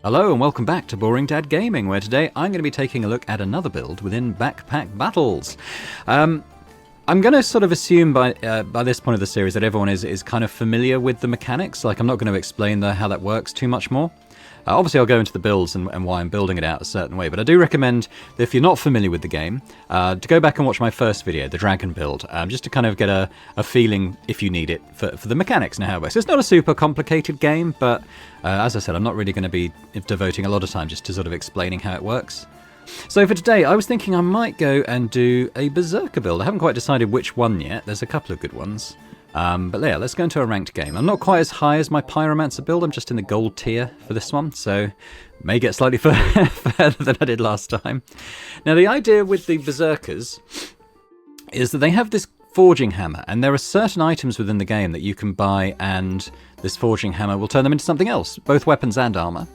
Hello and welcome back to Boring Dad Gaming, where today I'm going to be taking a look at another build within Backpack Battles. I'm going to sort of assume by this point of the series that everyone is kind of familiar with the mechanics. Like, I'm not going to explain how that works too much more. Obviously, I'll go into the builds and why I'm building it out a certain way, but I do recommend that if you're not familiar with the game, to go back and watch my first video, the Dragon build, just to kind of get a feeling, if you need it, for the mechanics and how it works. It's not a super complicated game, but as I said, I'm not really going to be devoting a lot of time just to sort of explaining how it works. So for today, I was thinking I might go and do a Berserker build. I haven't quite decided which one yet. There's a couple of good ones. But yeah, let's go into a ranked game. I'm not quite as high as my Pyromancer build, I'm just in the gold tier for this one, so may get slightly further than I did last time. Now the idea with the Berserkers is that they have this forging hammer, and there are certain items within the game that you can buy, and this forging hammer will turn them into something else, both weapons and armour.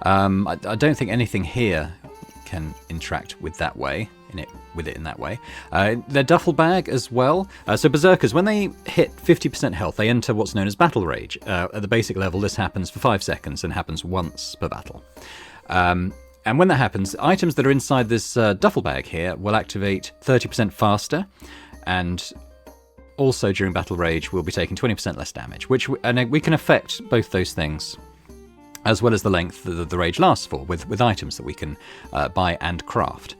I don't think anything here can interact with that way. In that way. Their duffel bag as well. So Berserkers, when they hit 50% health, they enter what's known as Battle Rage. At the basic level, this happens for 5 seconds and happens once per battle. And when that happens, items that are inside this duffel bag here will activate 30% faster, and also during Battle Rage will be taking 20% less damage, and we can affect both those things, as well as the length that the rage lasts for, with items that we can buy and craft.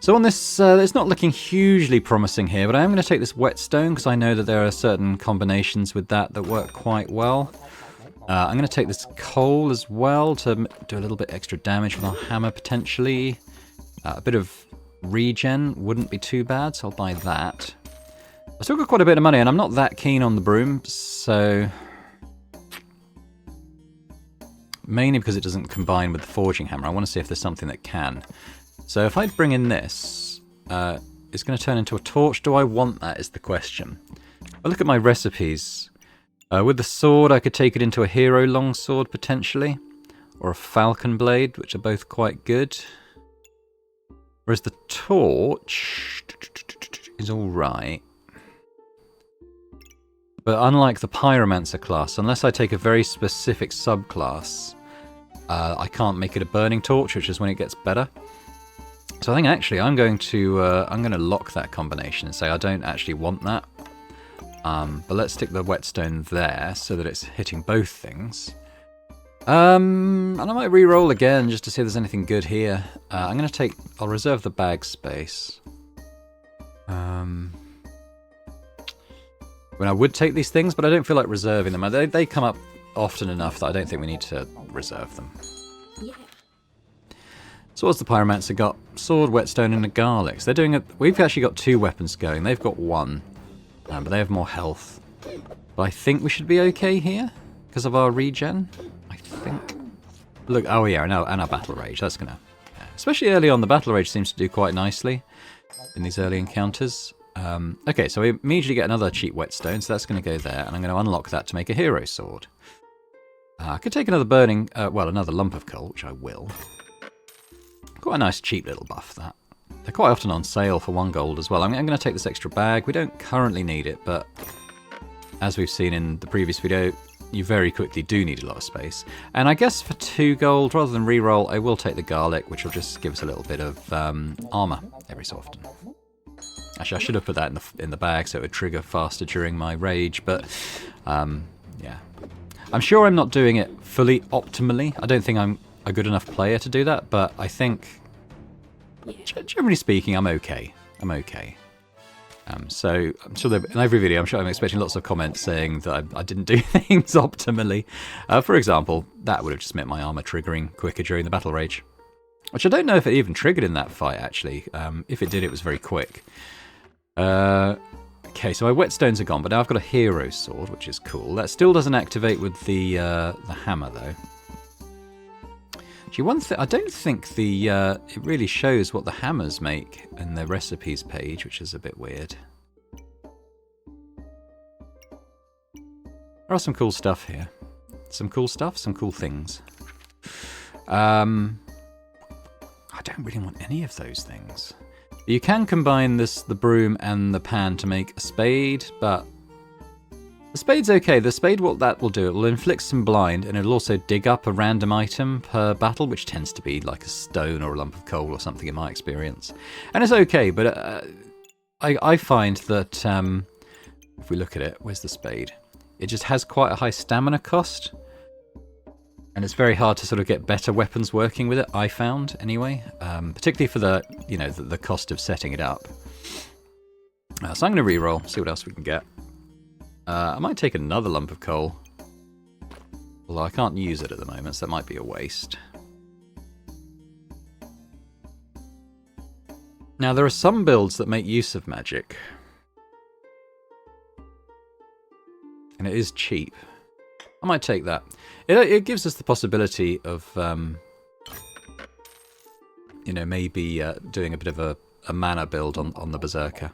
So on this, it's not looking hugely promising here, but I am going to take this whetstone because I know that there are certain combinations with that work quite well. I'm going to take this coal as well to do a little bit extra damage with our hammer potentially. A bit of regen wouldn't be too bad, so I'll buy that. I've still got quite a bit of money, and I'm not that keen on the broom, so mainly because it doesn't combine with the forging hammer. I want to see if there's something that can. So if I bring in this, it's going to turn into a torch. Do I want that is the question. I look at my recipes. With the sword, I could take it into a hero longsword potentially, or a falcon blade, which are both quite good. Whereas the torch is alright. But unlike the Pyromancer class, unless I take a very specific subclass, I can't make it a burning torch, which is when it gets better. So I think actually I'm going to lock that combination and say I don't actually want that. But let's stick the whetstone there so that it's hitting both things. And I might re-roll again just to see if there's anything good here. I'll reserve the bag space. I would take these things, but I don't feel like reserving them. They come up often enough that I don't think we need to reserve them. Yeah. So what's the Pyromancer got? Sword, whetstone, and a garlic. So we've actually got 2 weapons going. They've got 1, but they have more health. But I think we should be okay here because of our regen. I think. Look, oh yeah, and our battle rage. That's gonna, especially early on, the battle rage seems to do quite nicely in these early encounters. Okay, so we immediately get another cheap whetstone, so that's going to go there, and I'm going to unlock that to make a hero sword. I could take another another lump of coal, which I will. Quite a nice cheap little buff, that. They're quite often on sale for 1 gold as well. I'm going to take this extra bag. We don't currently need it, but as we've seen in the previous video, you very quickly do need a lot of space. And I guess for 2 gold, rather than re-roll, I will take the garlic, which will just give us a little bit of armour every so often. Actually, I should have put that in the bag so it would trigger faster during my rage, but yeah. I'm sure I'm not doing it fully optimally. I don't think I'm a good enough player to do that, but I think, generally speaking, I'm okay. So I'm sure that in every video, I'm expecting lots of comments saying that I didn't do things optimally. For example, that would have just meant my armor triggering quicker during the battle rage, which I don't know if it even triggered in that fight, actually. If it did, it was very quick. Okay, so my whetstones are gone, but now I've got a hero sword, which is cool. That still doesn't activate with the hammer, though. Actually, one thing, I don't think it really shows what the hammers make in the recipes page, which is a bit weird. There are some cool stuff here. Some cool stuff, some cool things. I don't really want any of those things. You can combine the broom and the pan to make a spade, but The spade's okay. The spade, what that will do, it will inflict some blind, and it'll also dig up a random item per battle, which tends to be like a stone or a lump of coal or something in my experience. And it's okay, but I find that if we look at it, where's the spade? It just has quite a high stamina cost, and it's very hard to sort of get better weapons working with it, I found, anyway. Particularly for the, you know, the cost of setting it up. So I'm going to re-roll, see what else we can get. I might take another lump of coal. Although I can't use it at the moment, so that might be a waste. Now, there are some builds that make use of magic. And it is cheap. I might take that. It gives us the possibility of, you know, maybe doing a bit of a mana build on the Berserker.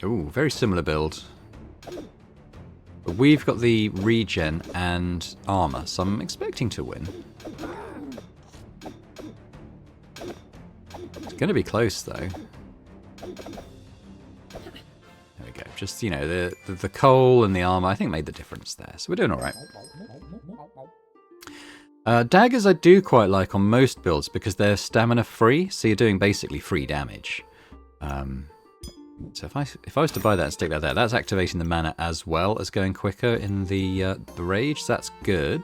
Ooh, very similar build. But we've got the regen and armour, so I'm expecting to win. It's going to be close, though. There we go. Just, you know, the coal and the armour, I think, made the difference there. So we're doing all right. Daggers I do quite like on most builds because they're stamina free, so you're doing basically free damage. So if I was to buy that and stick that there, that's activating the mana as well as going quicker in the rage. So that's good.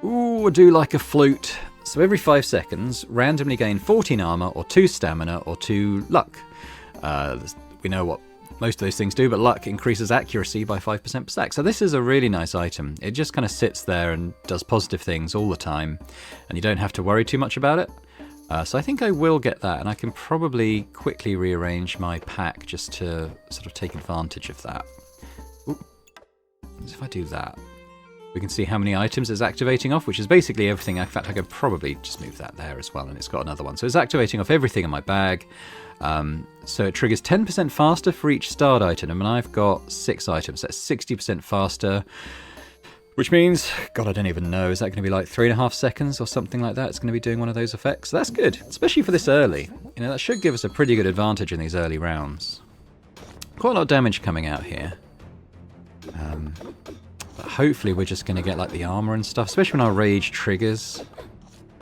Ooh, I do like a flute. So every 5 seconds, randomly gain 14 armor or 2 stamina or 2 luck. We know what most of those things do, but luck increases accuracy by 5% per stack. So this is a really nice item. It just kind of sits there and does positive things all the time, and you don't have to worry too much about it. So I think I will get that, and I can probably quickly rearrange my pack just to sort of take advantage of that. Ooh. If I do that, we can see how many items it's activating off, which is basically everything. In fact, I could probably just move that there as well, and it's got another one. So it's activating off everything in my bag. So it triggers 10% faster for each starred item, and I've got 6 items. That's 60% faster. Which means, God, I don't even know, is that going to be like 3.5 seconds or something like that? It's going to be doing one of those effects. So that's good, especially for this early. You know, that should give us a pretty good advantage in these early rounds. Quite a lot of damage coming out here. But hopefully we're just going to get like the armor and stuff, especially when our rage triggers.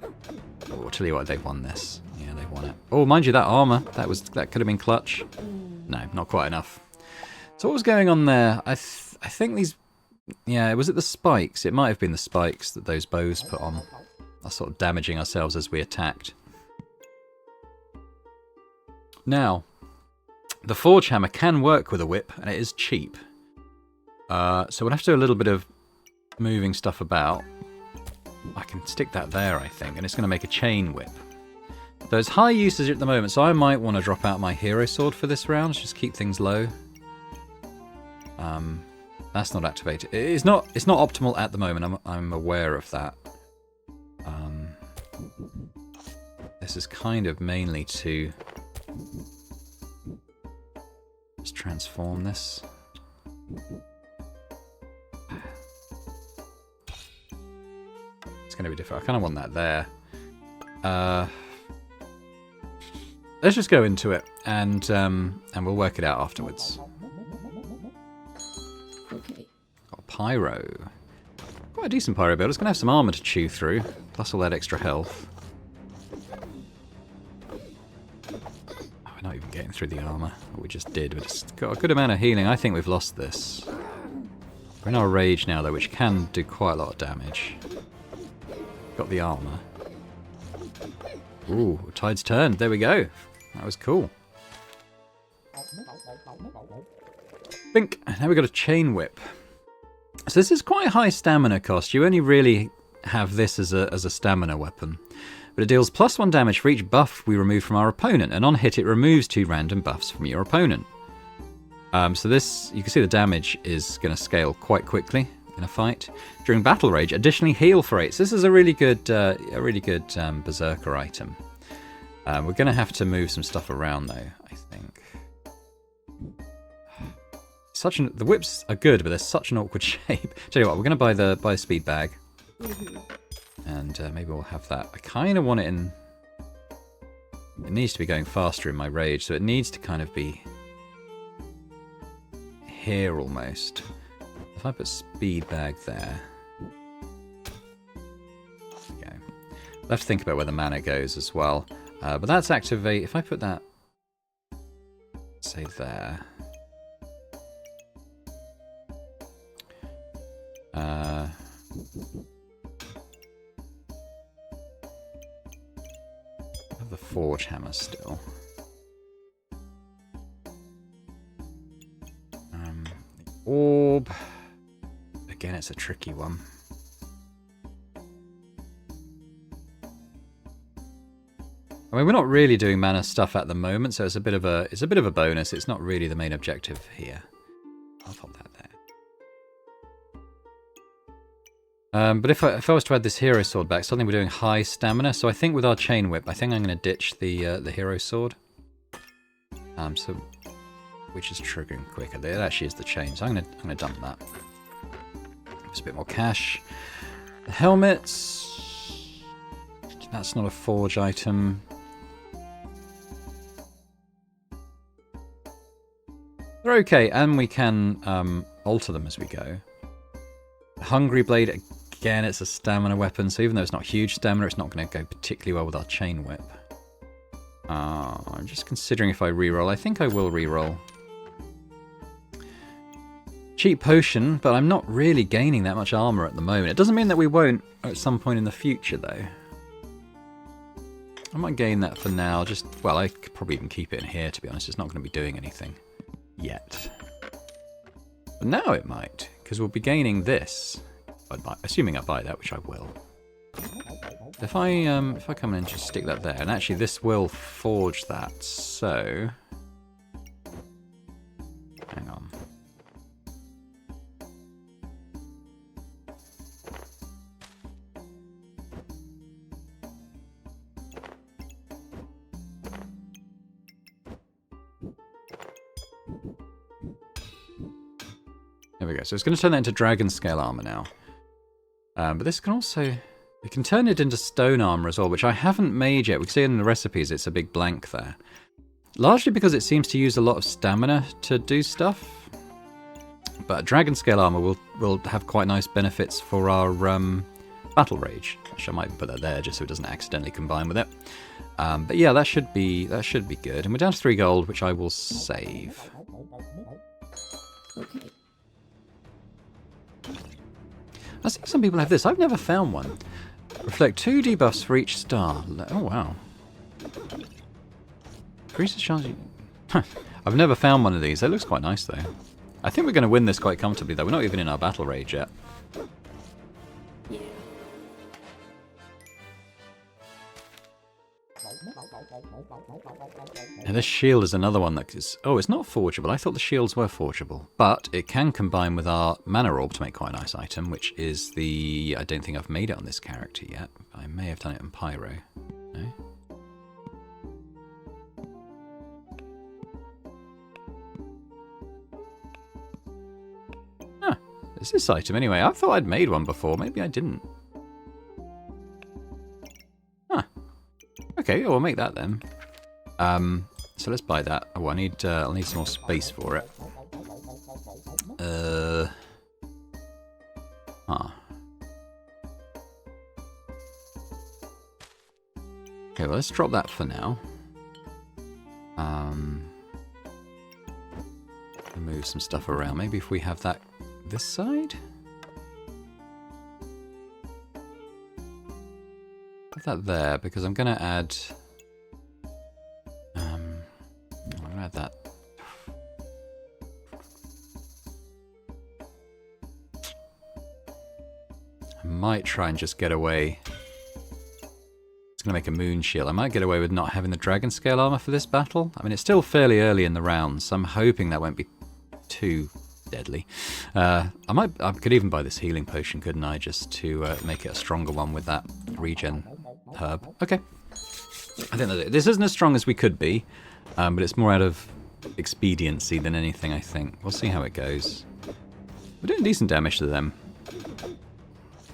Oh, I'll tell you what, they've won this. Yeah, they've won it. Oh, mind you, that armor, that could have been clutch. No, not quite enough. So what was going on there? I think these... Yeah, was it the spikes? It might have been the spikes that those bows put on. Us sort of damaging ourselves as we attacked. Now, the forge hammer can work with a whip, and it is cheap. So we'll have to do a little bit of moving stuff about. I can stick that there, I think, and it's going to make a chain whip. There's high usage at the moment, so I might want to drop out my hero sword for this round, just keep things low. That's not activated. It's not optimal at the moment. I'm aware of that. This is kind of mainly to just transform this. It's going to be different. I kind of want that there. Let's just go into it and we'll work it out afterwards. Got pyro. Quite a decent pyro build. It's going to have some armor to chew through, plus all that extra health. Oh, we're not even getting through the armor. What we just did, but it's got a good amount of healing. I think we've lost this. We're in our rage now, though, which can do quite a lot of damage. Got the armor. Ooh, tide's turned. There we go. That was cool. Bink. Now we've got a chain whip. So this is quite a high stamina cost. You only really have this as a stamina weapon. But it deals +1 damage for each buff we remove from our opponent. And on hit, it removes 2 random buffs from your opponent. So this, you can see the damage is going to scale quite quickly in a fight. During battle rage, additionally heal for 8. So this is a really good Berserker item. We're going to have to move some stuff around though, I think. The whips are good, but they're such an awkward shape. Tell you what, we're going to buy the speed bag. And maybe we'll have that. I kind of want it in... It needs to be going faster in my rage, so it needs to kind of be here almost. If I put speed bag there. There we go. I'll have to think about where the mana goes as well. But that's activate. If I put that, say there. Have the forge hammer still. The orb. Again, it's a tricky one. I mean, we're not really doing mana stuff at the moment, so it's a bit of a bonus. It's not really the main objective here. I'll pop that there. But if I was to add this hero sword back, suddenly we're doing high stamina. So I think with our chain whip, I think I'm going to ditch the hero sword. So which is triggering quicker. It actually is the chain, so I'm gonna dump that. Just a bit more cash. The helmets. That's not a forge item. They're okay, and we can alter them as we go. Hungry Blade, again, it's a stamina weapon, so even though it's not huge stamina, it's not going to go particularly well with our chain whip. I'm just considering if I reroll. I think I will reroll. Cheap potion, but I'm not really gaining that much armor at the moment. It doesn't mean that we won't at some point in the future, though. I might gain that for now. Well, I could probably even keep it in here, to be honest. It's not going to be doing anything yet. But now it might, because we'll be gaining this. Assuming I buy that, which I will. If I come in and just stick that there, and actually this will forge that, so... Hang on. There we go. So it's going to turn that into dragon scale armor now. But this can also... It can turn it into stone armor as well, which I haven't made yet. We can see in the recipes it's a big blank there. Largely because it seems to use a lot of stamina to do stuff. But dragon scale armor will have quite nice benefits for our battle rage. Which I might put that there just so it doesn't accidentally combine with it. But yeah, that should be good. And we're down to 3 gold, which I will save. I see some people have this. I've never found one. Reflect 2 debuffs for each star. Oh, wow. Increases chance. I've never found one of these. It looks quite nice, though. I think we're going to win this quite comfortably, though. We're not even in our battle rage yet. Now this shield is another one that is... Oh, it's not forgeable. I thought the shields were forgeable. But it can combine with our mana orb to make quite a nice item, which is the... I don't think I've made it on this character yet. I may have done it in Pyro. No? Huh. It's this item anyway. I thought I'd made one before. Maybe I didn't. Huh. Okay, we'll make that then. So let's buy that. Oh, I'll need some more space for it. Okay, well, let's drop that for now. Move some stuff around. Maybe if we have that this side? Put that there, because I'm going to add... that. I might try and just get away. It's going to make a moon shield. I might get away with not having the dragon scale armor for this battle. I mean, it's still fairly early in the round, so I'm hoping that won't be too deadly. I could even buy this healing potion, couldn't I, just to make it a stronger one with that regen herb. Okay. I think that's it. This isn't as strong as we could be. But it's more out of expediency than anything, I think. We'll see how it goes. We're doing decent damage to them.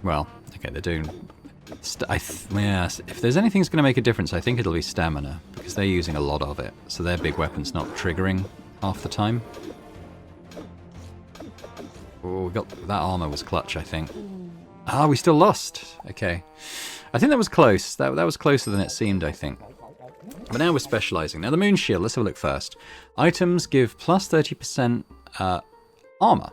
Well, okay, they're doing... yes, if there's anything that's going to make a difference, I think it'll be stamina, because they're using a lot of it. So their big weapon's not triggering half the time. Oh, we got that armor was clutch, I think. Ah, we still lost. Okay. I think that was close. That was closer than it seemed, I think. But now we're specializing. Now the moon shield, let's have a look first. Items give plus 30% armor.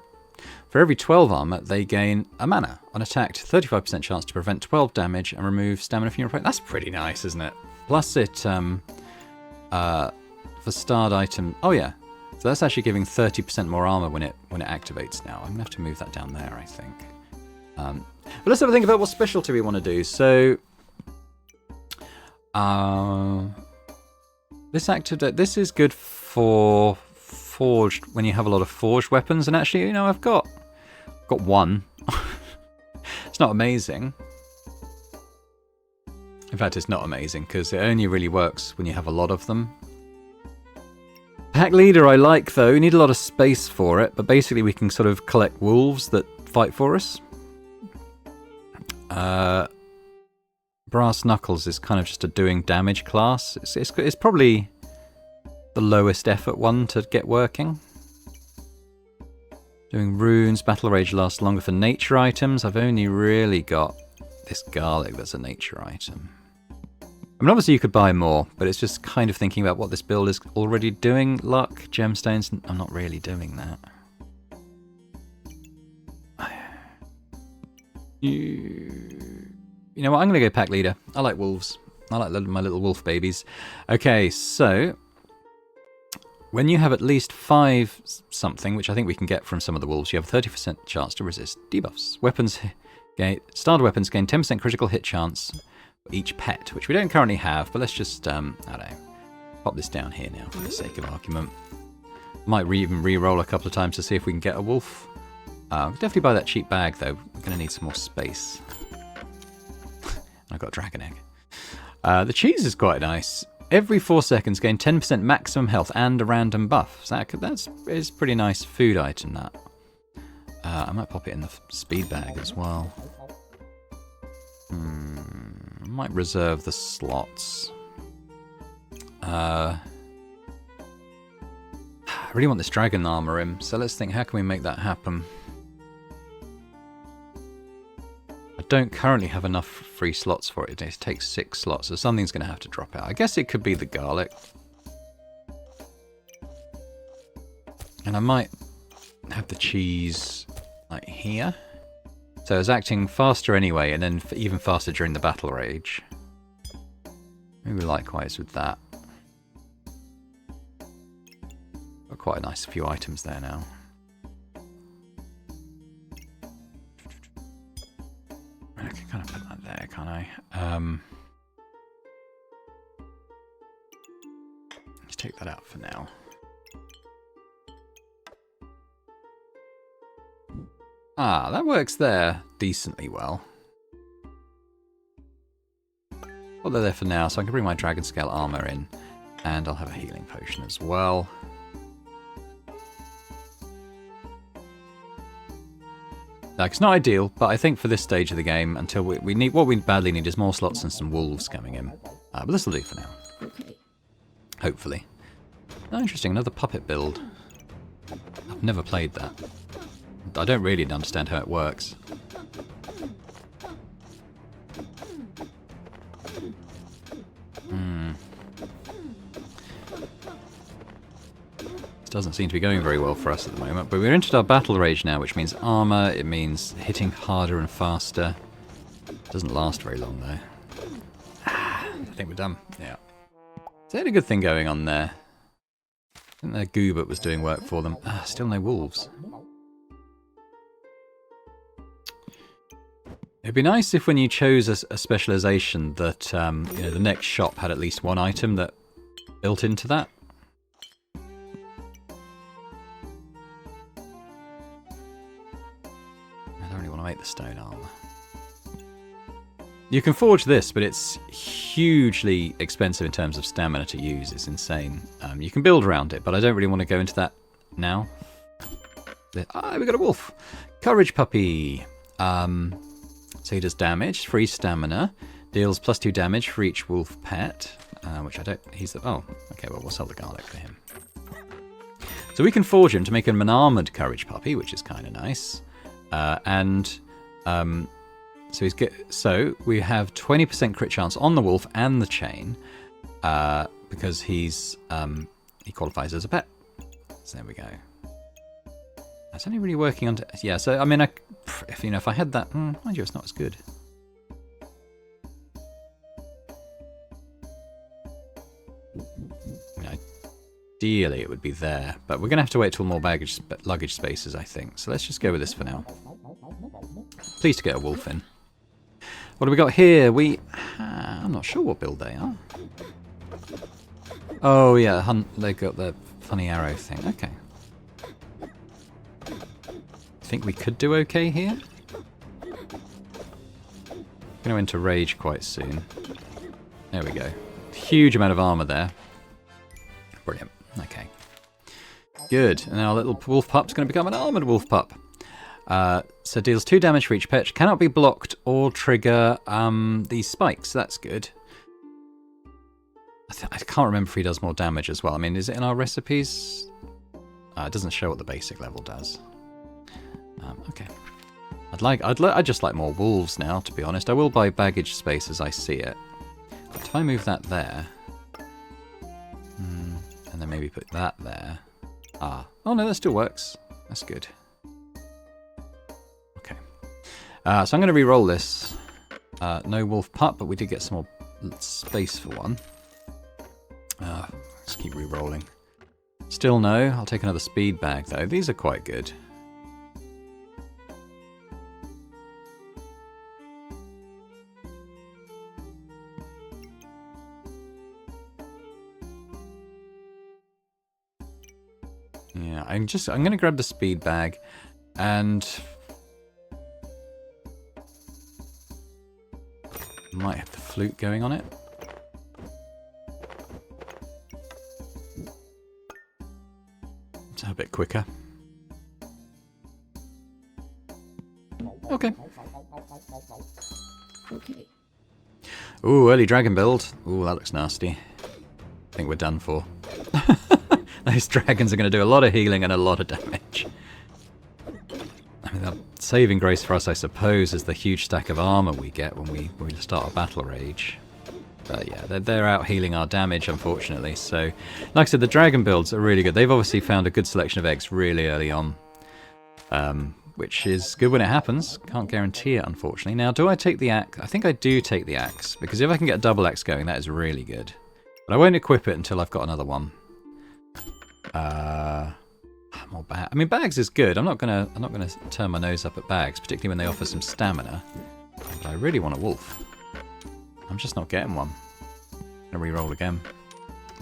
For every 12 armor, they gain a mana. On attack, 35% chance to prevent 12 damage and remove stamina from your opponent. That's pretty nice, isn't it? Plus it, for starred item, oh yeah. So that's actually giving 30% more armor when it activates now. I'm gonna have to move that down there, I think. But let's have a think about what specialty we want to do. So, this is good for forged when you have a lot of forged weapons. And actually, you know, I've got one. It's not amazing. In fact, it's not amazing because it only really works when you have a lot of them. Pack leader I like though. We need a lot of space for it, but basically we can sort of collect wolves that fight for us. Brass knuckles is kind of just a doing damage class. It's probably the lowest effort one to get working. Doing runes, battle rage lasts longer for nature items. I've only really got this garlic that's a nature item. I mean, obviously you could buy more, but it's just kind of thinking about what this build is already doing. Luck, gemstones, I'm not really doing that. You know what, I'm going to go pack leader. I like wolves. I like my little wolf babies. Okay, so when you have at least 5 something, which I think we can get from some of the wolves, you have a 30% chance to resist debuffs. Starter weapons gain 10% critical hit chance for each pet, which we don't currently have, but let's just, I don't know, pop this down here now for the sake of argument. Might even re-roll a couple of times to see if we can get a wolf. Definitely buy that cheap bag though. We're going to need some more space. I've got a dragon egg. The cheese is quite nice. Every 4 seconds gain 10% maximum health and a random buff. So that's a pretty nice food item, that. I might pop it in the speed bag as well. I might reserve the slots. I really want this dragon armor in, so let's think, how can we make that happen? I don't currently have enough free slots for it. It takes 6 slots, so something's going to have to drop out. I guess it could be the garlic. And I might have the cheese like here. So it's acting faster anyway, and then even faster during the battle rage. Maybe likewise with that. Got quite a nice few items there now. I can kind of put that there, can't I? Let's take that out for now. Ah, that works there decently well. Well, they're there for now, so I can bring my dragon scale armor in, and I'll have a healing potion as well. Like, it's not ideal, but I think for this stage of the game, until we need, what we badly need is more slots and some wolves coming in. But this will do for now. Hopefully. Oh, interesting, another puppet build. I've never played that. I don't really understand how it works. This doesn't seem to be going very well for us at the moment, but we're into our battle rage now, which means armor, it means hitting harder and faster. Doesn't last very long though. I think we're done. Yeah. So they had a good thing going on there. I think their Goobert was doing work for them. Still no wolves. It'd be nice if when you chose a specialization that you know, the next shop had at least one item that built into that. I don't really want to make the stone armor. You can forge this, but it's hugely expensive in terms of stamina to use. It's insane. You can build around it, but I don't really want to go into that now. We got a wolf. Courage puppy. So he does damage, free stamina, deals +2 damage for each wolf pet, which I don't, oh, okay, well, we'll sell the garlic for him. So we can forge him to make him an armoured courage puppy, which is kind of nice. So we have 20% crit chance on the wolf and the chain, because he qualifies as a pet. So there we go. It's only really working on... yeah, so I mean, if I had that... mind you, it's not as good. Ideally, it would be there, but we're going to have to wait till more luggage spaces, I think. So let's just go with this for now. Pleased to get a wolf in. What do we got here? I'm not sure what build they are. Oh, yeah, they got the funny arrow thing. Okay. I think we could do okay here. Going to enter rage quite soon. There we go. Huge amount of armour there. Brilliant. Okay. Good. And our little wolf pup's going to become an armoured wolf pup. So deals 2 damage for each pet. Cannot be blocked or trigger these spikes. That's good. I can't remember if he does more damage as well. I mean, is it in our recipes? It doesn't show what the basic level does. Okay. I'd just like more wolves now, to be honest. I will buy baggage space as I see it. But if I move that there, and then maybe put that there. Oh no, that still works. That's good. Okay. So I'm going to re-roll this. No wolf pup, but we did get some more space for one. Let's keep re-rolling. Still no. I'll take another speed bag though. These are quite good. Yeah, I'm going to grab the speed bag and might have the flute going on it. It's a bit quicker. Okay. Ooh, early dragon build. Ooh, that looks nasty. I think we're done for. Those dragons are going to do a lot of healing and a lot of damage. I mean, the saving grace for us, I suppose, is the huge stack of armour we get when we start a battle rage. But yeah, they're out healing our damage, unfortunately. So, like I said, the dragon builds are really good. They've obviously found a good selection of eggs really early on, which is good when it happens. Can't guarantee it, unfortunately. Now, do I take the axe? I think I do take the axe, because if I can get a double axe going, that is really good. But I won't equip it until I've got another one. More I mean, bags is good. I'm not gonna turn my nose up at bags, particularly when they offer some stamina. But I really want a wolf. I'm just not getting one. I'm gonna re-roll again.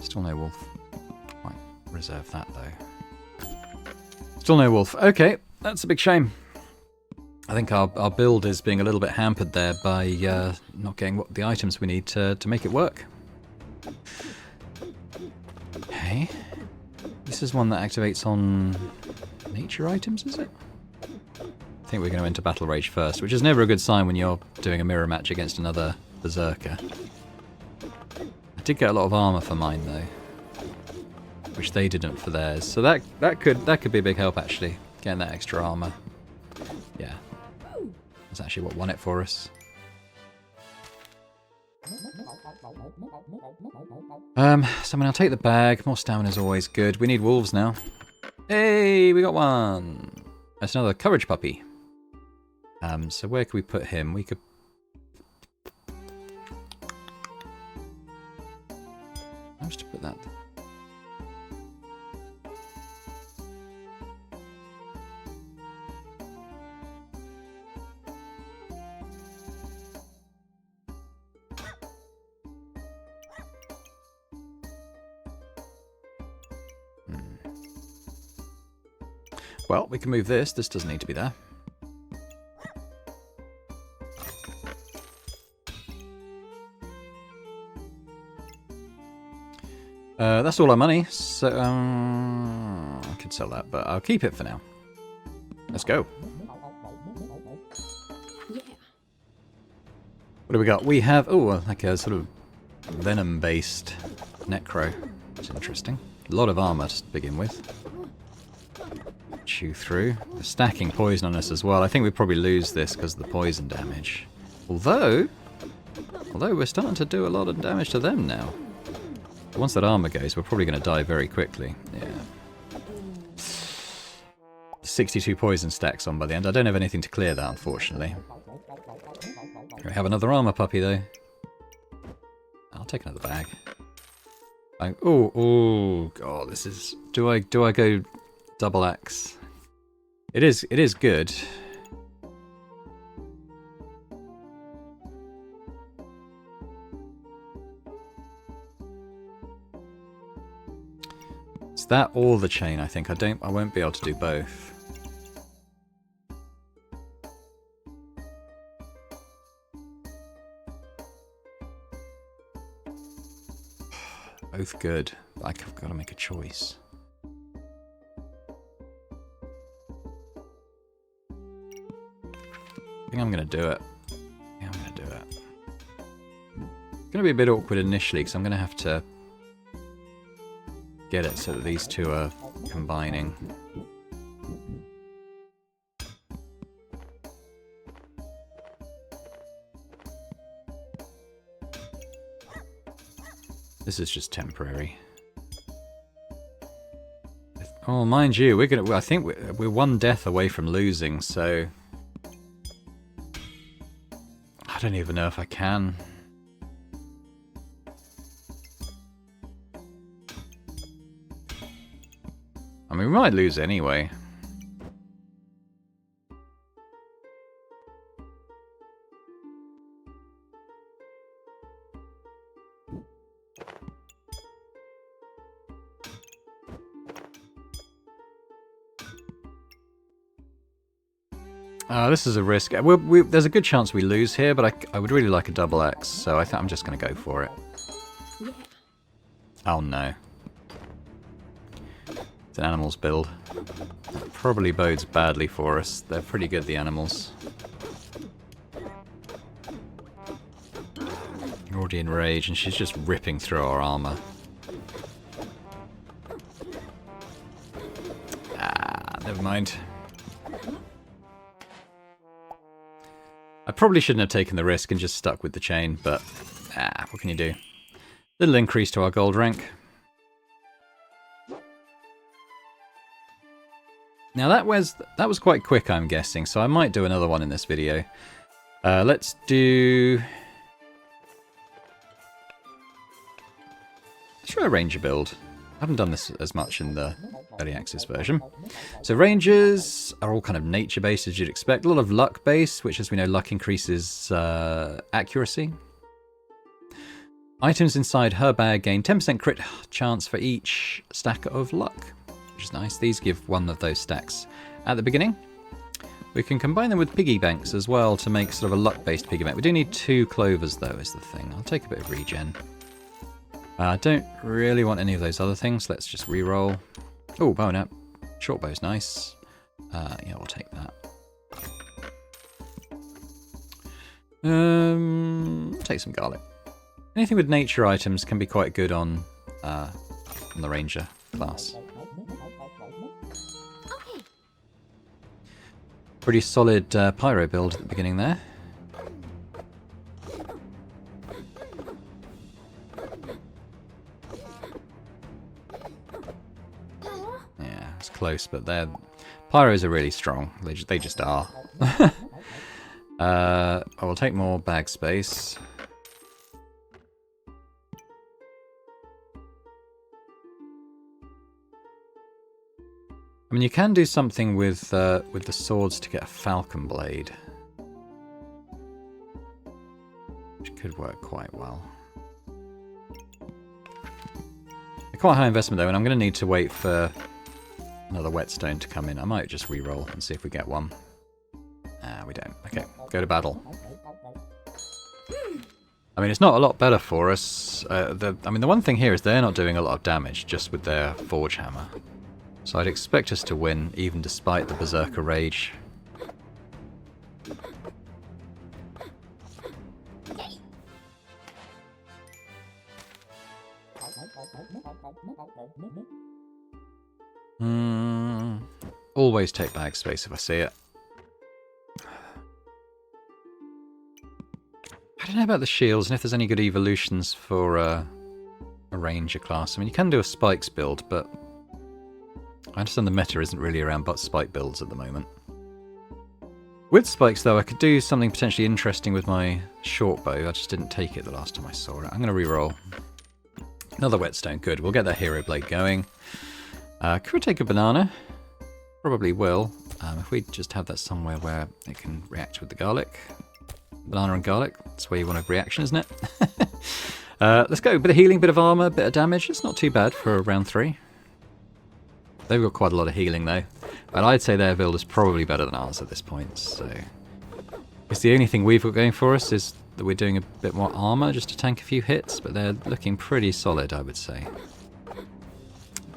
Still no wolf. Might reserve that though. Still no wolf. Okay, that's a big shame. I think our build is being a little bit hampered there by not getting the items we need to make it work. Okay. This is one that activates on nature items, is it? I think we're going to enter Battle Rage first, which is never a good sign when you're doing a mirror match against another Berserker. I did get a lot of armour for mine, though, which they didn't for theirs. So that could be a big help, actually, getting that extra armour. Yeah. That's actually what won it for us. So I'll take the bag. More stamina is always good. We need wolves now. Hey, we got one. That's another courage puppy. So where could we put him? We could... How to put that? Well, we can move this. This doesn't need to be there. That's all our money, so I could sell that, but I'll keep it for now. Let's go. Yeah. What do we got? We have, like a sort of venom-based necro. It's interesting. A lot of armor to begin with. chew through. They're stacking poison on us as well. I think we probably lose this because of the poison damage. Although we're starting to do a lot of damage to them now. Once that armor goes, we're probably going to die very quickly. Yeah. 62 poison stacks on by the end. I don't have anything to clear that, unfortunately. We have another armor puppy, though. I'll take another bag. Oh, God, this is... Do I go double axe? It is good. It's that or the chain, I think. I won't be able to do both. Both good. Like, I've got to make a choice. I think I'm going to do it. Yeah, I'm going to do it. It's going to be a bit awkward initially because I'm going to have to get it so that these two are combining. This is just temporary. Oh, mind you, I think we're one death away from losing, so I don't even know if I can. I mean, we might lose anyway. This is a risk. There's a good chance we lose here, but I would really like a double axe, so I think I'm just going to go for it. Oh no. It's an animals build. That probably bodes badly for us. They're pretty good, the animals. You're already in rage, and she's just ripping through our armor. Never mind. I probably shouldn't have taken the risk and just stuck with the chain, but what can you do? Little increase to our gold rank. Now that was quite quick, I'm guessing, so I might do another one in this video. Let's try a ranger build. I haven't done this as much in the early access version. So rangers are all kind of nature-based, as you'd expect. A lot of luck-based, which, as we know, luck increases accuracy. Items inside her bag gain 10% crit chance for each stack of luck, which is nice. These give one of those stacks at the beginning. We can combine them with piggy banks as well to make sort of a luck-based piggy bank. We do need 2 clovers, though, is the thing. I'll take a bit of regen. I don't really want any of those other things. Let's just re-roll. Oh, bow and arrow. Short bow's nice. Yeah, we'll take that. Take some garlic. Anything with nature items can be quite good on the ranger class. Pretty solid pyro build at the beginning there. Close, but pyros are really strong. They just are. I will take more bag space. I mean, you can do something with the swords to get a falcon blade, which could work quite well. They're quite high investment though, and I'm going to need to wait for another whetstone to come in. I might just re-roll and see if we get one. We don't. Okay, go to battle. I mean, it's not a lot better for us. I mean, the one thing here is they're not doing a lot of damage just with their forge hammer. So I'd expect us to win, even despite the Berserker rage. always take bag space if I see it. I don't know about the shields and if there's any good evolutions for a ranger class. I mean, you can do a spikes build, but I understand the meta isn't really around but spike builds at the moment. With spikes, though, I could do something potentially interesting with my short bow. I just didn't take it the last time I saw it. I'm going to re-roll. Another whetstone. Good. We'll get that hero blade going. Could we take a banana? Probably will. If we just have that somewhere where it can react with the garlic. Banana and garlic. That's where you want a reaction, isn't it? Let's go. Bit of healing, bit of armor, bit of damage. It's not too bad for round 3. They've got quite a lot of healing, though. But I'd say their build is probably better than ours at this point. So, it's the only thing we've got going for us is that we're doing a bit more armor just to tank a few hits, but they're looking pretty solid, I would say.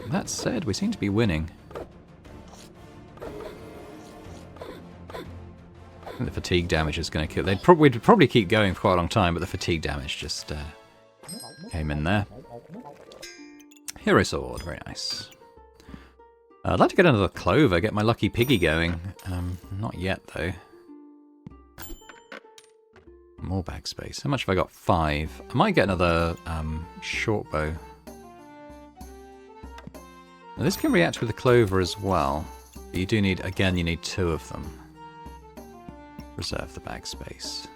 That said, we seem to be winning. I think the fatigue damage is going to kill. We'd probably keep going for quite a long time, but the fatigue damage just came in there. Hero sword, very nice. I'd like to get another clover, get my lucky piggy going. Not yet, though. More bag space. How much have I got? 5. I might get another short bow. Now, this can react with the clover as well. But you do need, again, you need 2 of them. Reserve the bag space.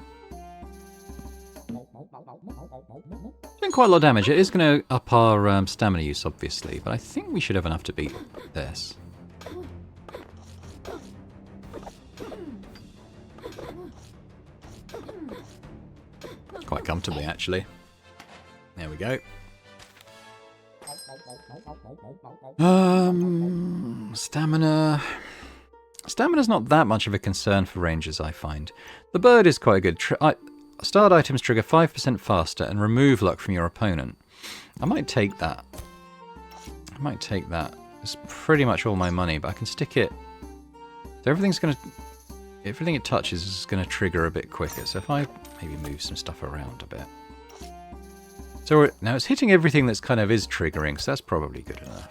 Doing quite a lot of damage. It is going to up our stamina use, obviously, but I think we should have enough to beat this. Quite comfortably, actually. There we go. Stamina. Stamina's not that much of a concern for rangers, I find. The bird is quite good. Starred items trigger 5% faster and remove luck from your opponent. I might take that. It's pretty much all my money, but I can stick it. So everything it touches is going to trigger a bit quicker. So if I maybe move some stuff around a bit. So now it's hitting everything that's kind of is triggering, so that's probably good enough.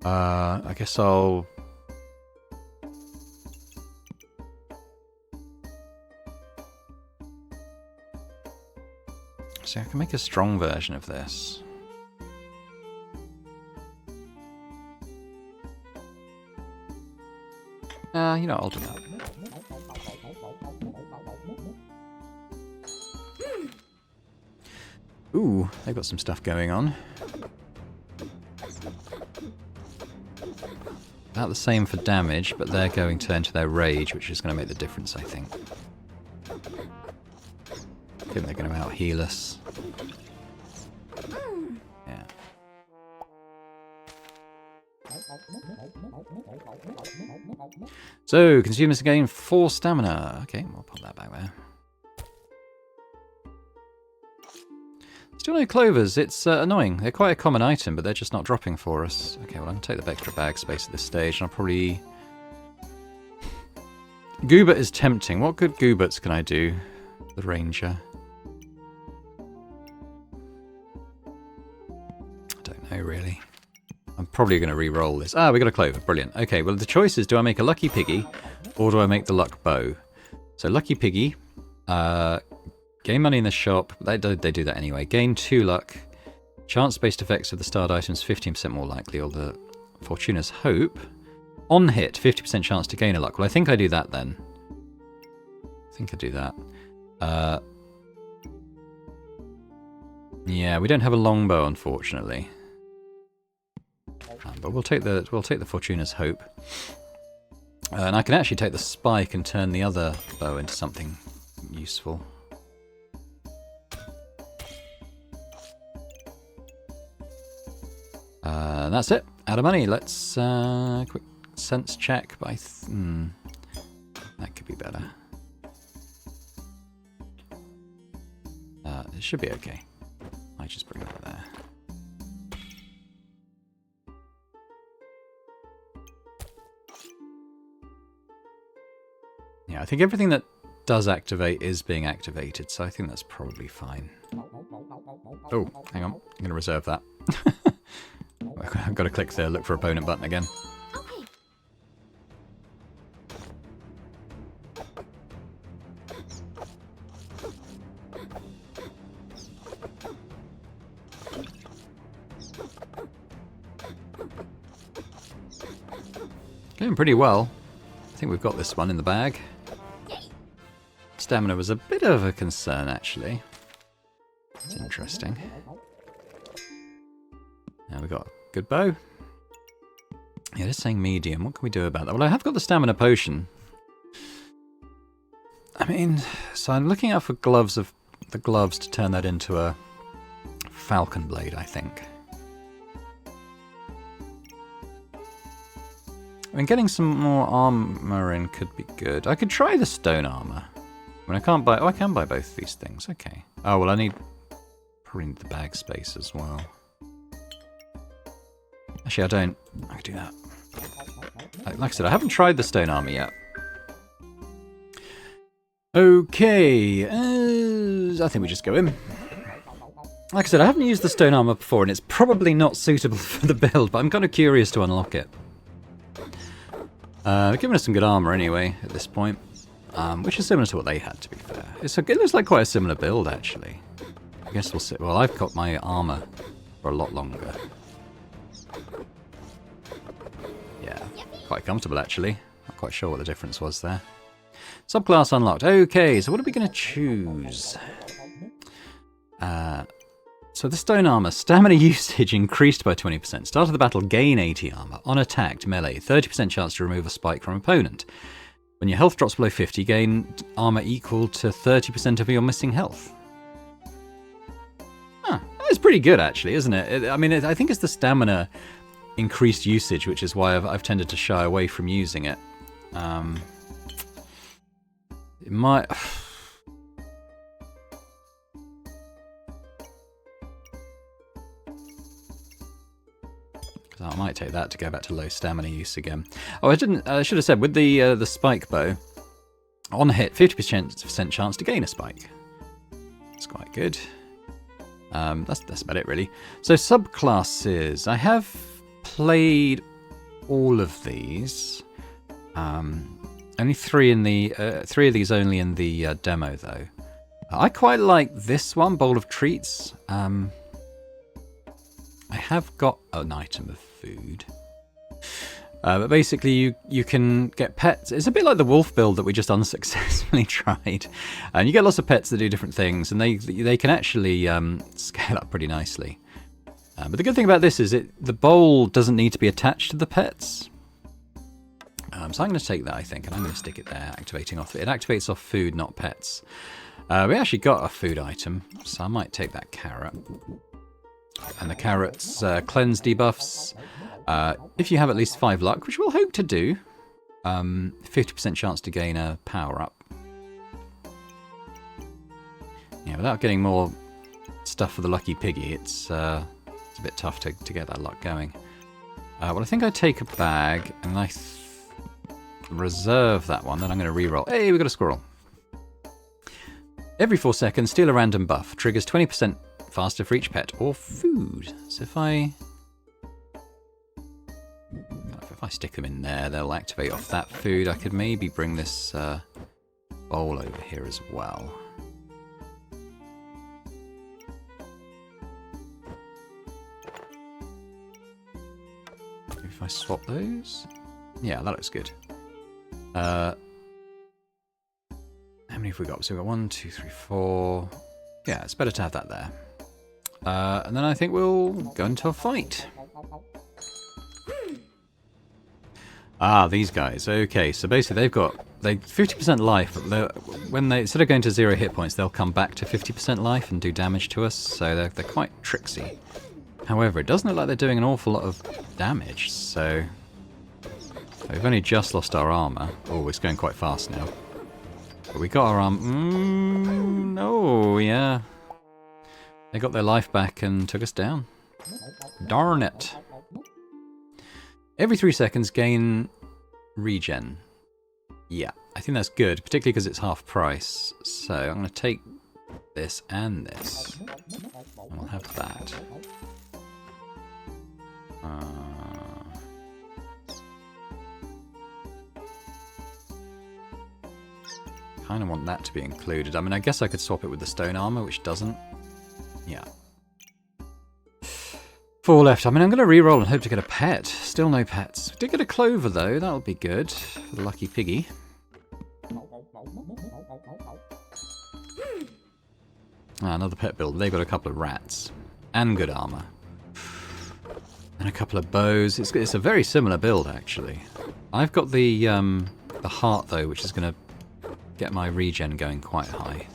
I guess I'll... See, I can make a strong version of this. You know, I'll do that. Ooh, they've got some stuff going on. About the same for damage, but they're going to enter their rage, which is going to make the difference, I think. I think they're going to out-heal us. Yeah. So, consumers gain 4 stamina. Okay, we'll pop that back there. Still no clovers. It's annoying. They're quite a common item, but they're just not dropping for us. Okay, well, I'm going to take the extra bag space at this stage, and I'll probably... Goobert is tempting. What good Gooberts can I do? The ranger. I don't know, really. I'm probably going to re-roll this. Ah, we got a clover. Brilliant. Okay, well, the choice is, do I make a lucky piggy, or do I make the luck bow? So, lucky piggy... gain money in the shop. They do that anyway. Gain 2 luck. Chance-based effects of the starred items 15% more likely, or the Fortuna's Hope. On hit, 50% chance to gain a luck. Well, I think I do that then. I think I do that. Yeah, we don't have a longbow, unfortunately. But we'll take the Fortuna's Hope. And I can actually take the spike and turn the other bow into something useful. That's it. Out of money. Let's quick sense check. But that could be better. It should be okay. I just bring it there. Yeah, I think everything that does activate is being activated, so I think that's probably fine. Oh, hang on. I'm going to reserve that. I've got to click the look for opponent button again. Doing pretty well. I think we've got this one in the bag. Stamina was a bit of a concern, actually. It's interesting. Now we've got a good bow. Yeah, it's saying medium. What can we do about that? Well, I have got the stamina potion. I mean, so I'm looking out for gloves to turn that into a falcon blade, I think. I mean, getting some more armor in could be good. I could try the stone armor. I mean, I can't buy... Oh, I can buy both these things. Okay. Oh, well, I need... Probably need the bag space as well. Actually, I don't... I could do that. Like I said, I haven't tried the stone armor yet. Okay. I think we just go in. Like I said, I haven't used the stone armor before, and it's probably not suitable for the build, but I'm kind of curious to unlock it. They're giving us some good armor anyway at this point, which is similar to what they had, to be fair. It looks like quite a similar build, actually. I guess we'll see. Well, I've got my armor for a lot longer. Yeah, quite comfortable, actually. Not quite sure what the difference was there. Subclass unlocked. Okay, so what are we going to choose? So the stone armor, stamina usage increased by 20%. Start of the battle, gain 80 armor. On attacked, melee, 30% chance to remove a spike from opponent. When your health drops below 50, gain armor equal to 30% of your missing health. Huh, that's pretty good, actually, isn't it? I think it's the stamina increased usage, which is why I've tended to shy away from using it. It might... I might take that to go back to low stamina use again. Oh, I should have said, with the spike bow, on hit, 50% chance to gain a spike. That's quite good. That's about it, really. So subclasses. I have played all of these. Only three of these only in the demo, though. I quite like this one, Bowl of Treats. I have got an item of food. But basically, you can get pets. It's a bit like the wolf build that we just unsuccessfully tried. And you get lots of pets that do different things, and they can actually scale up pretty nicely. But the good thing about this is the bowl doesn't need to be attached to the pets. So I'm going to take that, I think, and I'm going to stick it there, activating off. It activates off food, not pets. We actually got a food item, so I might take that carrot. And the carrot's cleanse debuffs. If you have at least 5 luck, which we'll hope to do, 50% chance to gain a power-up. Yeah, without getting more stuff for the lucky piggy, it's a bit tough to get that luck going. Well, I think I take a bag, and I reserve that one, then I'm going to re-roll. Hey, we got a squirrel. Every 4 seconds, steal a random buff. Triggers 20% faster for each pet or food. So if I stick them in there, they'll activate off that food. I could maybe bring this bowl over here as well. If I swap those? Yeah, that looks good. How many have we got? So we've got 1, 2, 3, 4. Yeah, it's better to have that there. And then I think we'll go into a fight. These guys. Okay, so basically they've 50% life, but when they instead of going to 0 hit points, they'll come back to 50% life and do damage to us. So they're quite tricksy. However, it doesn't look like they're doing an awful lot of damage. So we've only just lost our armor. Oh, it's going quite fast now. But we got our armor. No, yeah. They got their life back and took us down. Darn it. Every 3 seconds, gain regen. Yeah, I think that's good, particularly because it's half price. So I'm going to take this and this. And we'll have that. Kind of want that to be included. I mean, I guess I could swap it with the stone armor, which doesn't. Yeah. 4 left. I mean, I'm going to re-roll and hope to get a pet. Still no pets. Did get a clover, though. That'll be good. For the lucky piggy. Another pet build. They've got a couple of rats. And good armour. And a couple of bows. It's a very similar build, actually. I've got the heart, though, which is going to get my regen going quite high.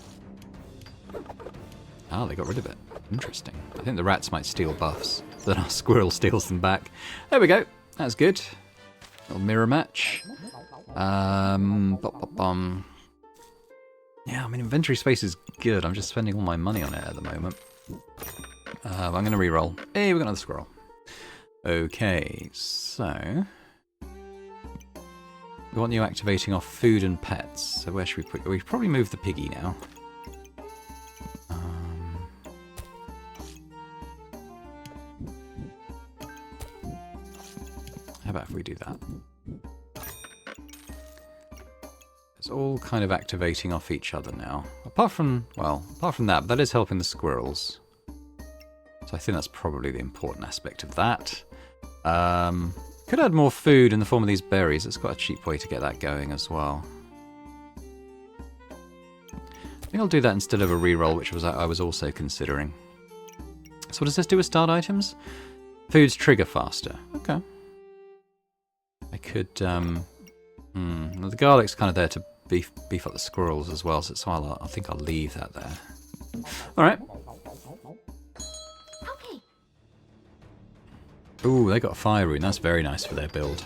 Ah, they got rid of it. Interesting. I think the rats might steal buffs. Then our squirrel steals them back. There we go. That's good. Little mirror match. Yeah, I mean, inventory space is good. I'm just spending all my money on it at the moment. I'm going to re-roll. Hey, we got another squirrel. Okay, so... we want you activating off food and pets. So where should we put... we probably move the piggy now. How about if we do that? It's all kind of activating off each other now. Apart from that, that is helping the squirrels. So I think that's probably the important aspect of that. Could add more food in the form of these berries. It's quite a cheap way to get that going as well. I think I'll do that instead of a reroll, which I was also considering. So what does this do with start items? Foods trigger faster. Okay. I could... well, the garlic's kind of there to beef up the squirrels as well, so I think I'll leave that there. Alright. Okay. Ooh, they got a fire rune. That's very nice for their build.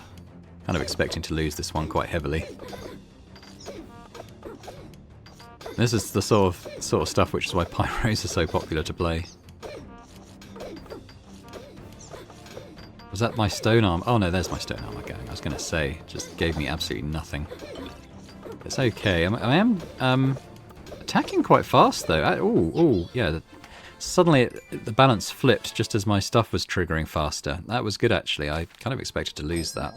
Kind of expecting to lose this one quite heavily. This is the sort of stuff which is why pyros are so popular to play. Was that my stone arm? Oh no, there's my stone armor going. I was going to say, just gave me absolutely nothing. It's okay. I am attacking quite fast though. Oh, yeah. Suddenly the balance flipped just as my stuff was triggering faster. That was good actually. I kind of expected to lose that.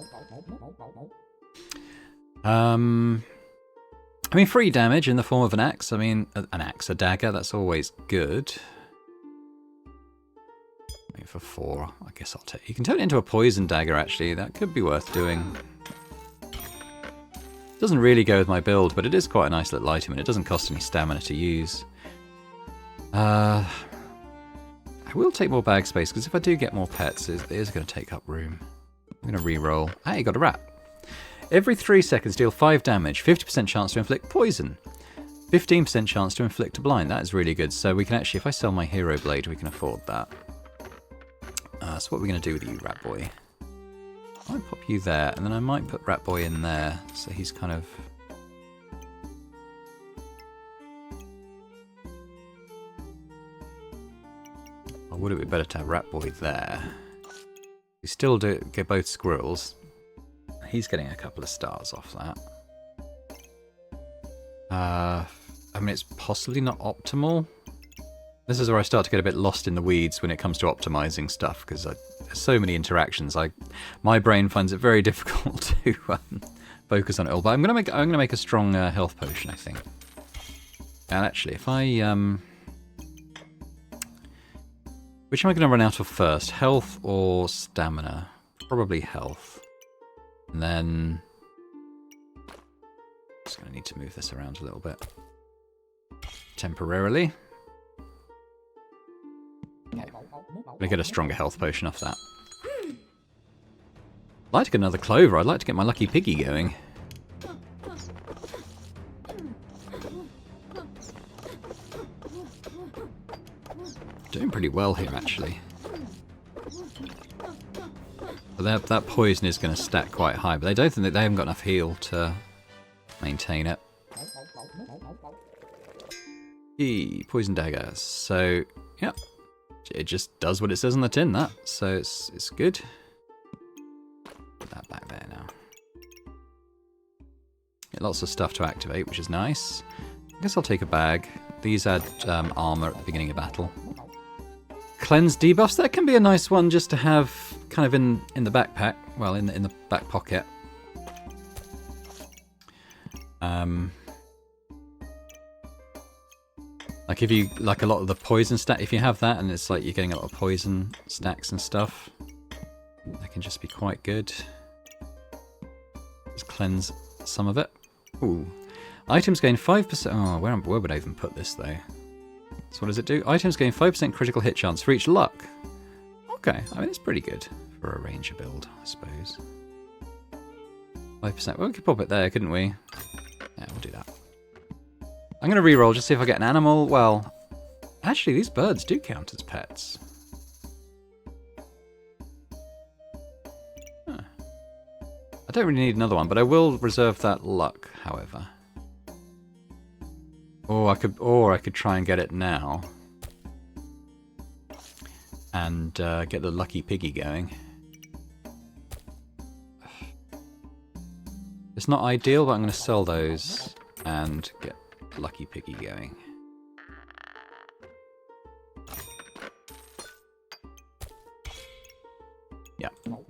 I mean, free damage in the form of an axe. I mean, a dagger. That's always good. For 4, I guess I'll take. You can turn it into a poison dagger, actually. That could be worth doing. Doesn't really go with my build, but it is quite a nice little item, and it doesn't cost any stamina to use. I will take more bag space, because if I do get more pets, it is going to take up room. I'm going to re-roll. Hey, got a rat. Every 3 seconds, deal 5 damage. 50% chance to inflict poison. 15% chance to inflict a blind. That is really good. So we can actually, if I sell my hero blade, we can afford that. So what are we going to do with you, Rat Boy? I might pop you there, and then I might put Rat Boy in there, so he's kind of... or would it be better to have Rat Boy there? We still get both squirrels. He's getting a couple of stars off that. I mean, it's possibly not optimal. This is where I start to get a bit lost in the weeds when it comes to optimizing stuff, because there's so many interactions. My brain finds it very difficult to focus on it all. But I'm gonna make a strong health potion, I think. And actually, if I which am I going to run out of first, health or stamina? Probably health. And then just going to need to move this around a little bit temporarily. Okay. I'm going to get a stronger health potion off that. I'd like to get another clover. I'd like to get my lucky piggy going. Doing pretty well here, actually. But that poison is going to stack quite high, but they haven't got enough heal to maintain it. Poison daggers. So, yeah. It just does what it says on the tin, that. So it's good. Put that back there now. Get lots of stuff to activate, which is nice. I guess I'll take a bag. These add armor at the beginning of battle. Cleanse debuffs. That can be a nice one just to have kind of in the backpack. Well, in the back pocket. Like if you like a lot of the poison stack, if you have that and it's like you're getting a lot of poison stacks and stuff, that can just be quite good. Just cleanse some of it. Ooh. Items gain 5%. Oh, where would I even put this though? So what does it do? Items gain 5% critical hit chance for each luck. Okay, I mean it's pretty good for a ranger build, I suppose. 5%. Well, we could pop it there, couldn't we? Yeah, we'll do that. I'm going to reroll just see if I get an animal. Well, actually, these birds do count as pets. Huh. I don't really need another one, but I will reserve that luck, however. Or I could try and get it now. And get the lucky piggy going. It's not ideal, but I'm going to sell those and get lucky piggy going. Yeah. Okay.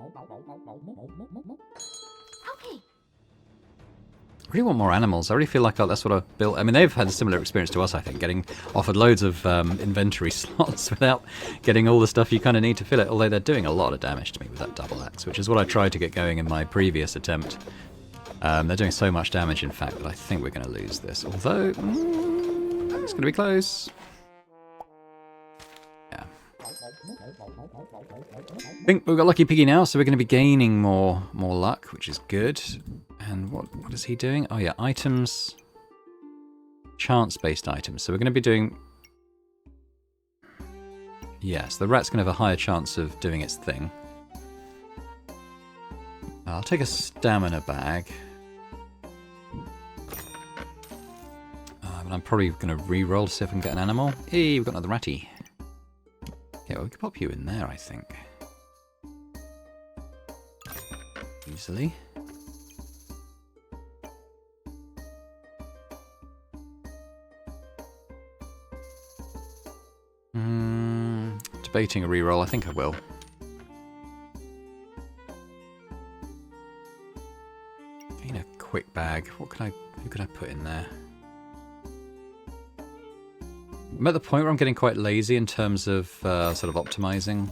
I really want more animals. I really feel like that's what I've built. I mean, they've had a similar experience to us, I think, getting offered loads of inventory slots without getting all the stuff you kind of need to fill it, although they're doing a lot of damage to me with that double axe, which is what I tried to get going in my previous attempt. They're doing so much damage, in fact, that I think we're going to lose this, although it's going to be close. Yeah. I think we've got Lucky Piggy now, so we're going to be gaining more luck, which is good. And what is he doing? Oh yeah, items. Chance-based items. So we're going to be doing... Yes, the rat's going to have a higher chance of doing its thing. I'll take a stamina bag. But I'm probably going to re-roll to see if I can get an animal. Hey, we've got another ratty. Yeah, well, we could pop you in there, I think. Easily. Debating a reroll. I think I will. Gain a quick bag. Who could I put in there? I'm at the point where I'm getting quite lazy in terms of sort of optimizing,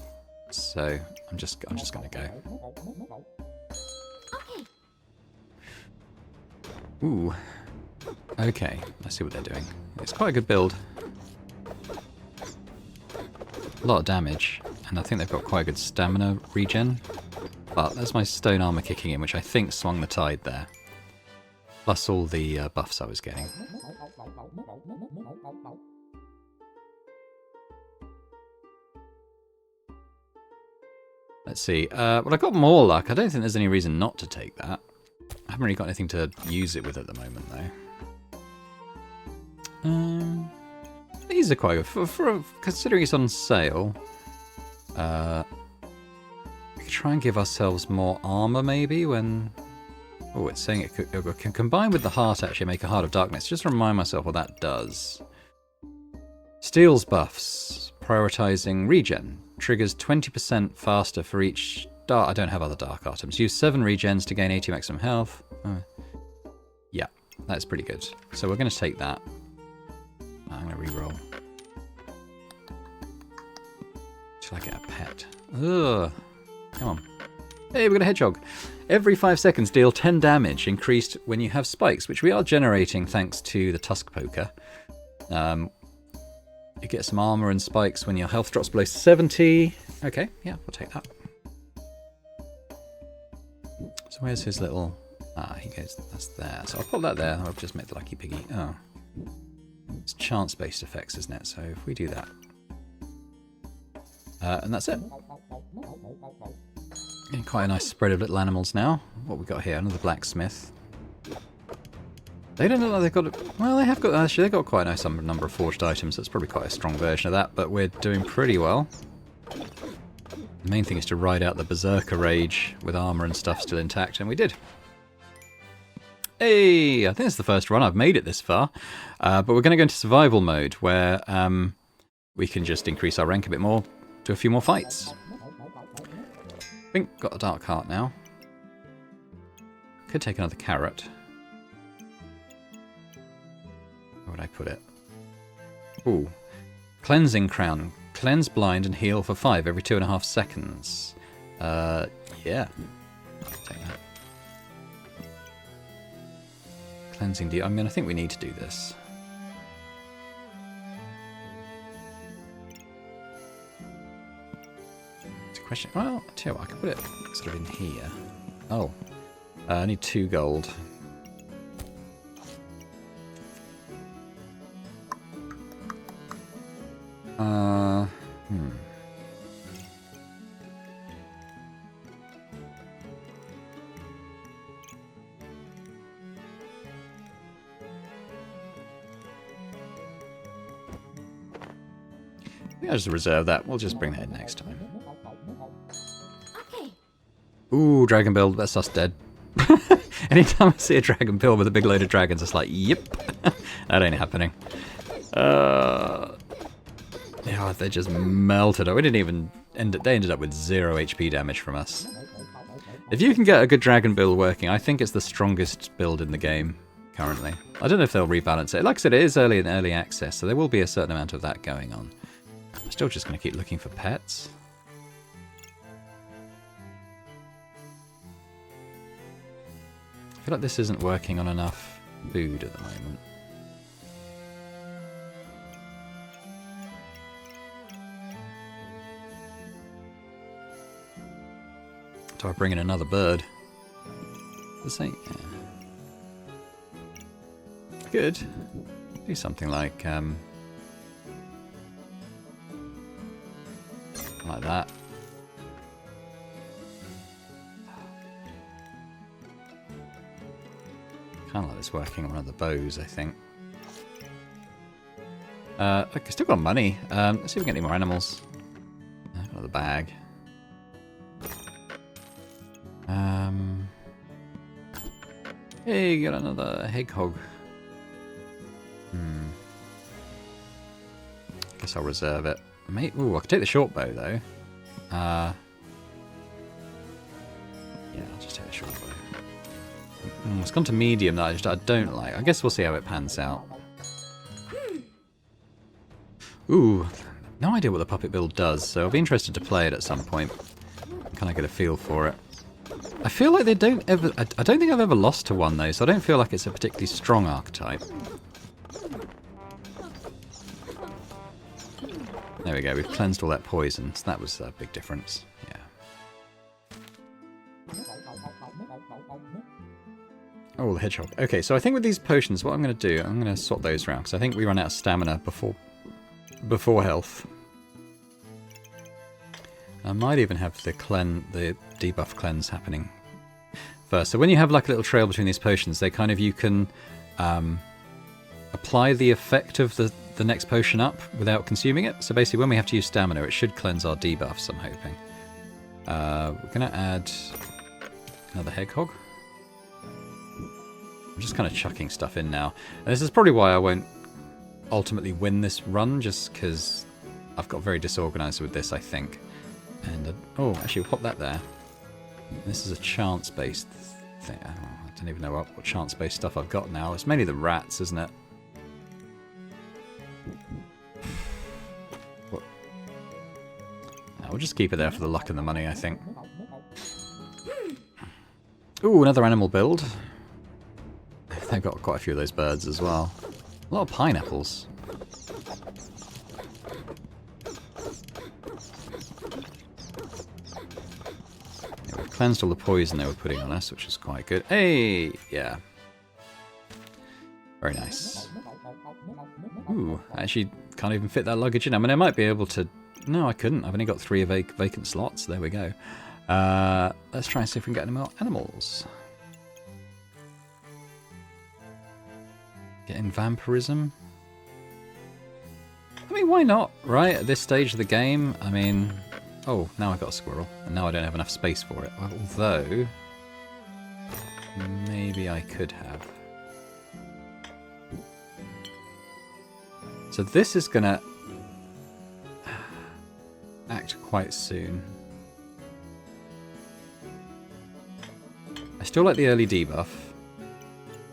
so I'm just going to go. Okay. Ooh. Okay, let's see what they're doing. It's quite a good build. A lot of damage, and I think they've got quite a good stamina regen. But there's my stone armor kicking in, which I think swung the tide there. Plus all the buffs I was getting. Let's see. Well, I got more luck. I don't think there's any reason not to take that. I haven't really got anything to use it with at the moment, though. These are quite good. For considering it's on sale, we could try and give ourselves more armor, maybe, when... Oh, it's saying it can combine with the heart, actually, make a Heart of Darkness. Just to remind myself what that does. Steals buffs. Prioritizing regen. Triggers 20% faster for each... I don't have other dark items. Use 7 regens to gain 80 maximum health. Yeah, that's pretty good. So we're going to take that. I'm going to reroll. Should I get a pet? Ugh. Come on. Hey, we've got a hedgehog. Every 5 seconds, deal 10 damage, increased when you have spikes, which we are generating thanks to the Tusk Poker. You get some armor and spikes when your health drops below 70. Okay, yeah, we'll take that. So where's his little... Ah, he goes... That's there. So I'll put that there. I'll just make the Lucky Piggy. Oh. It's chance-based effects, isn't it? So if we do that... and that's it. Getting quite a nice spread of little animals now. What we got here? Another blacksmith. They don't look like they've got... Well, they have got... Actually, they've got quite a nice number of forged items. That's probably quite a strong version of that, but we're doing pretty well. The main thing is to ride out the Berserker rage with armor and stuff still intact, and we did. Hey! I think it's the first run I've made it this far. But we're going to go into survival mode, where we can just increase our rank a bit more, do a few more fights. I think got a dark heart now. Could take another carrot. Where would I put it? Ooh. Cleansing crown. Cleanse blind and heal for 5 every 2.5 seconds. Yeah. Take that. Cleansing deal. I think we need to do this. It's a question. Well, I'll tell you what, I can put it sort of in here. Oh. I need 2 gold. I'll just reserve that. We'll just bring that in next time. Okay. Ooh, dragon build. That's us dead. Anytime I see a dragon build with a big load of dragons, it's like, yep. That ain't happening. Yeah, they just melted. We didn't even they ended up with 0 HP damage from us. If you can get a good dragon build working, I think it's the strongest build in the game currently. I don't know if they'll rebalance it. Like I said, it is early in early access, so there will be a certain amount of that going on. I'm still just going to keep looking for pets. I feel like this isn't working on enough food at the moment. Do I bring in another bird? This ain't... Yeah. Good. Do something like that. Kind of like this working on one of the bows, I think. Okay, still got money. Let's see if we can get any more animals. Another bag. Hey, got another hedgehog. Guess I'll reserve it. Ooh, I could take the short bow though. Yeah, I'll just take the short bow. It's gone to medium that I don't like. I guess we'll see how it pans out. Ooh, no idea what the puppet build does, so I'll be interested to play it at some point. Can I get a feel for it? I feel like they don't ever... I don't think I've ever lost to one though, so I don't feel like it's a particularly strong archetype. There we go, we've cleansed all that poison, so that was a big difference. Yeah. Oh, the hedgehog. Okay, so I think with these potions, what I'm going to do, I'm going to swap those around, because I think we run out of stamina before health. I might even have the debuff cleanse happening first. So when you have like a little trail between these potions, they kind of, you can apply the effect of the next potion up without consuming it. So basically when we have to use stamina, it should cleanse our debuffs, I'm hoping. We're going to add another hedgehog. I'm just kind of chucking stuff in now. And this is probably why I won't ultimately win this run, just because I've got very disorganized with this, I think. And oh, actually, we'll pop that there. This is a chance-based thing. I don't even know what chance-based stuff I've got now. It's mainly the rats, isn't it? What? No, we'll just keep it there for the luck and the money, I think. Ooh, another animal build. They've got quite a few of those birds as well. A lot of pineapples. Cleansed all the poison they were putting on us, which is quite good. Hey! Yeah. Very nice. Ooh, I actually can't even fit that luggage in. I mean, I might be able to... No, I couldn't. I've only got 3 vacant slots. There we go. Let's try and see if we can get any more animals. Getting vampirism. I mean, why not, right? At this stage of the game, I mean... Oh, now I've got a squirrel, and now I don't have enough space for it. Although, maybe I could have. So this is going to act quite soon. I still like the early debuff.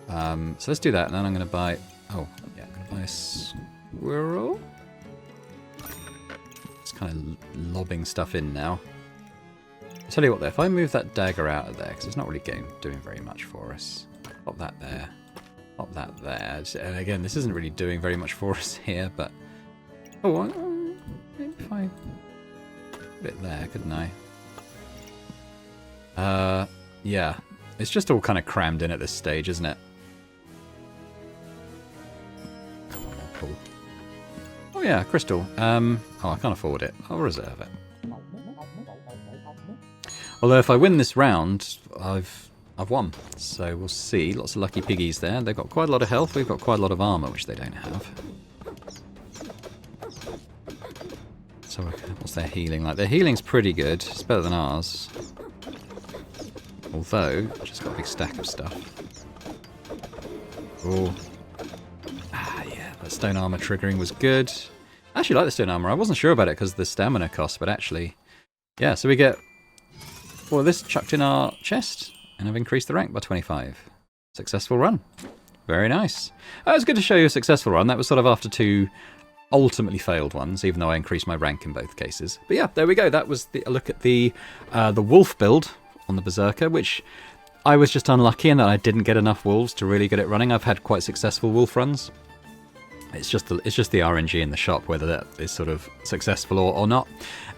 So let's do that, and then I'm going to buy... Oh, yeah, I'm going to buy a squirrel. It's kind of lobbing stuff in now. I'll tell you what though, if I move that dagger out of there, because it's not really doing very much for us. Pop that there. Pop that there. And again, this isn't really doing very much for us here, but... Oh, maybe if I... a bit there, couldn't I? Yeah. It's just all kind of crammed in at this stage, isn't it? Cool. Oh yeah, crystal. Oh, I can't afford it. I'll reserve it. Although if I win this round, I've won. So we'll see. Lots of lucky piggies there. They've got quite a lot of health. We've got quite a lot of armour, which they don't have. So what's their healing like? Their healing's pretty good. It's better than ours. Although, just got a big stack of stuff. Oh. Ah, yeah. That stone armour triggering was good. I actually like the stone armour. I wasn't sure about it because of the stamina cost, but actually... Yeah, so we get... Well, this chucked in our chest, and I've increased the rank by 25. Successful run. Very nice. It was good to show you a successful run. That was sort of after 2 ultimately failed ones, even though I increased my rank in both cases. But yeah, there we go. That was a look at the wolf build on the Berserker, which I was just unlucky in that I didn't get enough wolves to really get it running. I've had quite successful wolf runs. It's just the RNG in the shop, whether that is sort of successful or not.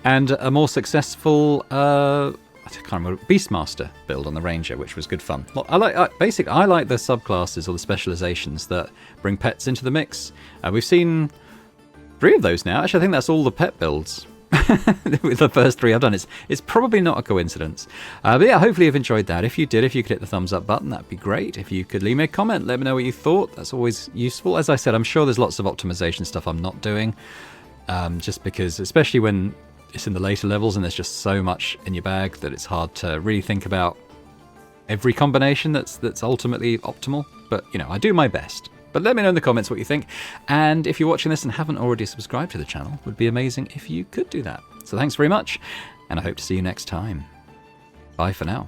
And a more successful... I can't remember, Beastmaster build on the Ranger, which was good fun. Well, I like the subclasses or the specializations that bring pets into the mix. We've seen 3 of those now. Actually, I think that's all the pet builds. With the first 3 I've done. It's probably not a coincidence. But yeah, hopefully you've enjoyed that. If you did, if you could hit the thumbs up button, that'd be great. If you could leave me a comment, let me know what you thought. That's always useful. As I said, I'm sure there's lots of optimization stuff I'm not doing. Just because, especially when it's in the later levels and there's just so much in your bag that it's hard to really think about every combination that's ultimately optimal. But, you know, I do my best. But let me know in the comments what you think. And if you're watching this and haven't already subscribed to the channel, it would be amazing if you could do that. So thanks very much, and I hope to see you next time. Bye for now.